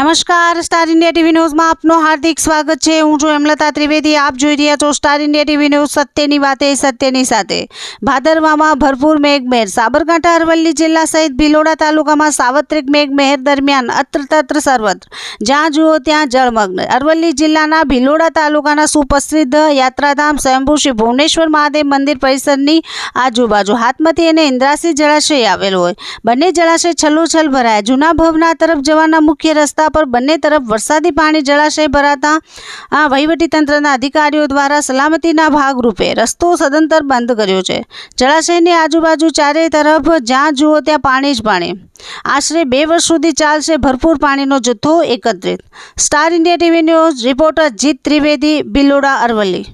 નમસ્કાર, star India TV ન્યૂઝમાં આપનું હાર્દિક સ્વાગત છે। હું છું હેમલતા ત્રિવેદી। આપ જોઈ રહ્યા છો સ્ટાર ઇન્ડિયા ટીવી ન્યૂઝ। સત્યની વાતે સત્યની સાથે। ભાદરવામાં ભરપૂર મેઘમહેર। સાબરકાંઠા અરવલ્લી જિલ્લા સહિત ભિલોડા તાલુકામાં સાર્વત્રિક મેઘમહેર દરમિયાન અત્ર સર્વત્ર જ્યાં જુઓ ત્યાં જળમગ્ન। અરવલ્લી જિલ્લાના ભિલોડા તાલુકાના સુપ્રસિદ્ધ યાત્રાધામ સ્વયંભૂ શ્રી ભુવનેશ્વર મહાદેવ મંદિર પરિસરની આજુબાજુ હાથમતી અને ઇન્દ્રાસી જળાશય આવેલ હોય। બંને જળાશય છલોછલ ભરાયા। જૂના ભવના તરફ જવાના મુખ્ય રસ્તા पर બંને તરફ વરસાદી પાણી જળાશય ભરાતા વહીવટીતંત્રના અધિકારીઓ દ્વારા સલામતીના ભાગરૂપે રસ્તો સદંતર બંધ કર્યો છે। જળાશયની આજુબાજુ ચારે તરફ જ્યાં જુઓ ત્યાં પાણી જ પાણી। આશરે 2 વર્ષ સુધી ચાલશે ભરપૂર પાણીનો જથ્થો એકત્રિત। Star India TV news reporter જીત ત્રિવેદી, ભિલોડા, અરવલ્લી।